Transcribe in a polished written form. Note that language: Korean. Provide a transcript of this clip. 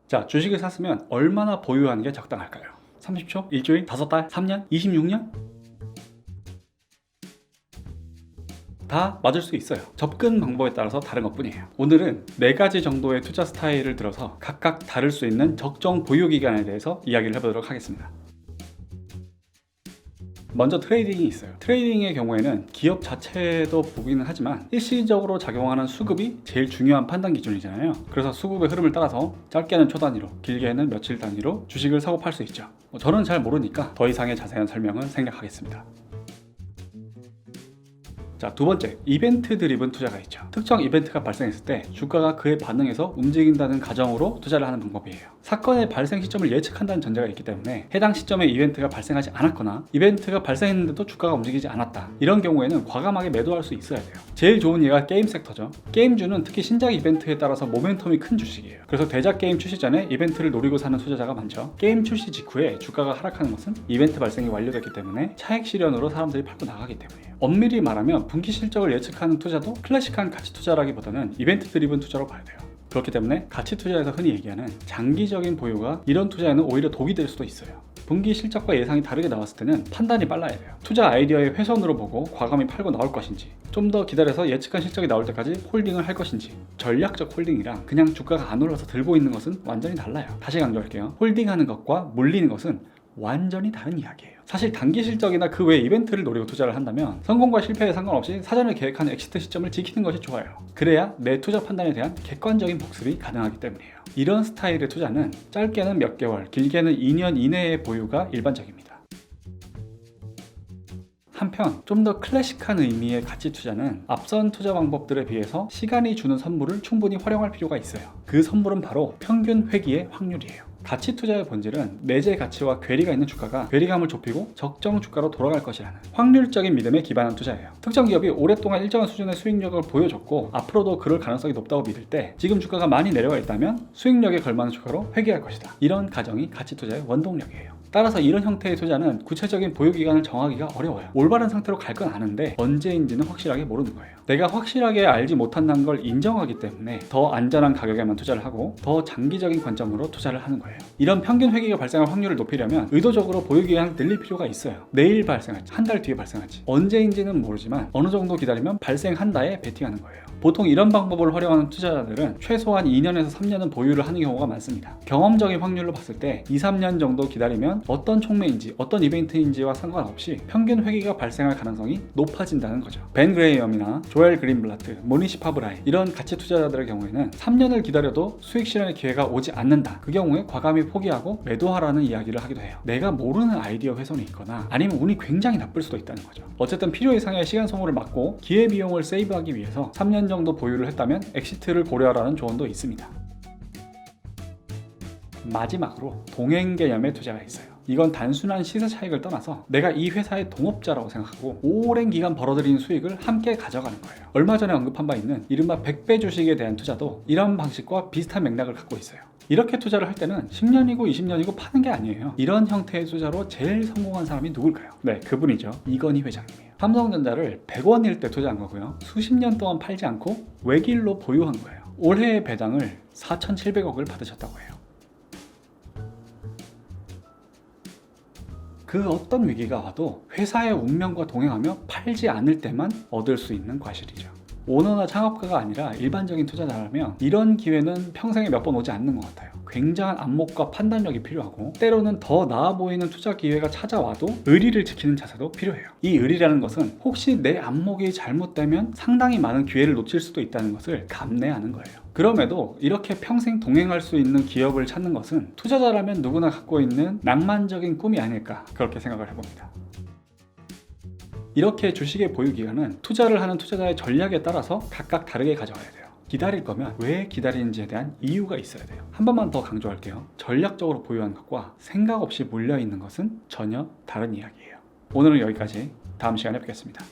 자, 주식을 샀으면 얼마나 보유하는 게 적당할까요? 30초? 일주일? 5달? 3년? 26년? 다 맞을 수 있어요. 접근 방법에 따라서 다른 것 뿐이에요. 오늘은 4가지 정도의 투자 스타일을 들어서 각각 다를 수 있는 적정 보유 기간에 대해서 이야기를 해보도록 하겠습니다. 먼저 트레이딩이 있어요. 트레이딩의 경우에는 기업 자체도 보기는 하지만 일시적으로 작용하는 수급이 제일 중요한 판단 기준이잖아요. 그래서 수급의 흐름을 따라서 짧게는 초 단위로, 길게는 며칠 단위로 주식을 사고 팔 수 있죠. 저는 잘 모르니까 더 이상의 자세한 설명은 생략하겠습니다. 자, 두 번째, 이벤트 드리븐 투자가 있죠. 특정 이벤트가 발생했을 때 주가가 그에 반응해서 움직인다는 가정으로 투자를 하는 방법이에요. 사건의 발생 시점을 예측한다는 전제가 있기 때문에 해당 시점에 이벤트가 발생하지 않았거나 이벤트가 발생했는데도 주가가 움직이지 않았다, 이런 경우에는 과감하게 매도할 수 있어야 돼요. 제일 좋은 예가 게임 섹터죠. 게임주는 특히 신작 이벤트에 따라서 모멘텀이 큰 주식이에요. 그래서 대작 게임 출시 전에 이벤트를 노리고 사는 투자자가 많죠. 게임 출시 직후에 주가가 하락하는 것은 이벤트 발생이 완료됐기 때문에 차익 실현으로 사람들이 팔고 나가기 때문이에요. 엄밀히 말하면 분기 실적을 예측하는 투자도 클래식한 가치 투자라기보다는 이벤트 드리븐 투자로 봐야 돼요. 그렇기 때문에 가치 투자에서 흔히 얘기하는 장기적인 보유가 이런 투자에는 오히려 독이 될 수도 있어요. 분기 실적과 예상이 다르게 나왔을 때는 판단이 빨라야 돼요. 투자 아이디어의 훼손으로 보고 과감히 팔고 나올 것인지, 좀 더 기다려서 예측한 실적이 나올 때까지 홀딩을 할 것인지. 전략적 홀딩이랑 그냥 주가가 안 올라서 들고 있는 것은 완전히 달라요. 다시 강조할게요. 홀딩하는 것과 몰리는 것은 완전히 다른 이야기예요. 사실 단기 실적이나 그 외 이벤트를 노리고 투자를 한다면 성공과 실패에 상관없이 사전에 계획한 엑시트 시점을 지키는 것이 좋아요. 그래야 내 투자 판단에 대한 객관적인 복습이 가능하기 때문이에요. 이런 스타일의 투자는 짧게는 몇 개월, 길게는 2년 이내의 보유가 일반적입니다. 한편 좀 더 클래식한 의미의 가치 투자는 앞선 투자 방법들에 비해서 시간이 주는 선물을 충분히 활용할 필요가 있어요. 그 선물은 바로 평균 회귀의 확률이에요. 가치 투자의 본질은 내재 가치와 괴리가 있는 주가가 괴리감을 좁히고 적정 주가로 돌아갈 것이라는 확률적인 믿음에 기반한 투자예요. 특정 기업이 오랫동안 일정한 수준의 수익력을 보여줬고 앞으로도 그럴 가능성이 높다고 믿을 때 지금 주가가 많이 내려가 있다면 수익력에 걸맞는 주가로 회귀할 것이다. 이런 가정이 가치 투자의 원동력이에요. 따라서 이런 형태의 투자는 구체적인 보유 기간을 정하기가 어려워요. 올바른 상태로 갈 건 아는데 언제인지는 확실하게 모르는 거예요. 내가 확실하게 알지 못한다는 걸 인정하기 때문에 더 안전한 가격에만 투자를 하고 더 장기적인 관점으로 투자를 하는 거예요. 이런 평균 회귀가 발생할 확률을 높이려면 의도적으로 보유 기간을 늘릴 필요가 있어요. 내일 발생할지, 한 달 뒤에 발생할지, 언제인지는 모르지만 어느 정도 기다리면 발생한다에 베팅하는 거예요. 보통 이런 방법을 활용하는 투자자들은 최소한 2년에서 3년은 보유를 하는 경우가 많습니다. 경험적인 확률로 봤을 때 2, 3년 정도 기다리면 어떤 촉매인지 어떤 이벤트인지와 상관없이 평균 회귀가 발생할 가능성이 높아진다는 거죠. 벤 그레이엄이나 조엘 그린블라트, 모니시 파브라이, 이런 가치 투자자들의 경우에는 3년을 기다려도 수익 실현의 기회가 오지 않는다. 그 경우에 과감히 포기하고 매도하라는 이야기를 하기도 해요. 내가 모르는 아이디어 훼손이 있거나 아니면 운이 굉장히 나쁠 수도 있다는 거죠. 어쨌든 필요 이상의 시간 소모를 막고 기회비용을 세이브하기 위해서 3년 정도 보유를 했다면 엑시트를 고려하라는 조언도 있습니다. 마지막으로 동행 개념의 투자가 있어요. 이건 단순한 시세 차익을 떠나서 내가 이 회사의 동업자라고 생각하고 오랜 기간 벌어들인 수익을 함께 가져가는 거예요. 얼마 전에 언급한 바 있는 이른바 100배 주식에 대한 투자도 이런 방식과 비슷한 맥락을 갖고 있어요. 이렇게 투자를 할 때는 10년이고 20년이고 파는 게 아니에요. 이런 형태의 투자로 제일 성공한 사람이 누굴까요? 네, 그분이죠. 이건희 회장님이에요. 삼성전자를 100원일 때 투자한 거고요. 수십 년 동안 팔지 않고 외길로 보유한 거예요. 올해의 배당을 4,700억을 받으셨다고 해요. 그 어떤 위기가 와도 회사의 운명과 동행하며 팔지 않을 때만 얻을 수 있는 과실이죠. 오너나 창업가가 아니라 일반적인 투자자라면 이런 기회는 평생에 몇 번 오지 않는 것 같아요. 굉장한 안목과 판단력이 필요하고 때로는 더 나아 보이는 투자 기회가 찾아와도 의리를 지키는 자세도 필요해요. 이 의리라는 것은 혹시 내 안목이 잘못되면 상당히 많은 기회를 놓칠 수도 있다는 것을 감내하는 거예요. 그럼에도 이렇게 평생 동행할 수 있는 기업을 찾는 것은 투자자라면 누구나 갖고 있는 낭만적인 꿈이 아닐까, 그렇게 생각을 해봅니다. 이렇게 주식의 보유 기간은 투자를 하는 투자자의 전략에 따라서 각각 다르게 가져가야 돼요. 기다릴 거면 왜 기다리는지에 대한 이유가 있어야 돼요. 한 번만 더 강조할게요. 전략적으로 보유한 것과 생각 없이 몰려있는 것은 전혀 다른 이야기예요. 오늘은 여기까지. 다음 시간에 뵙겠습니다.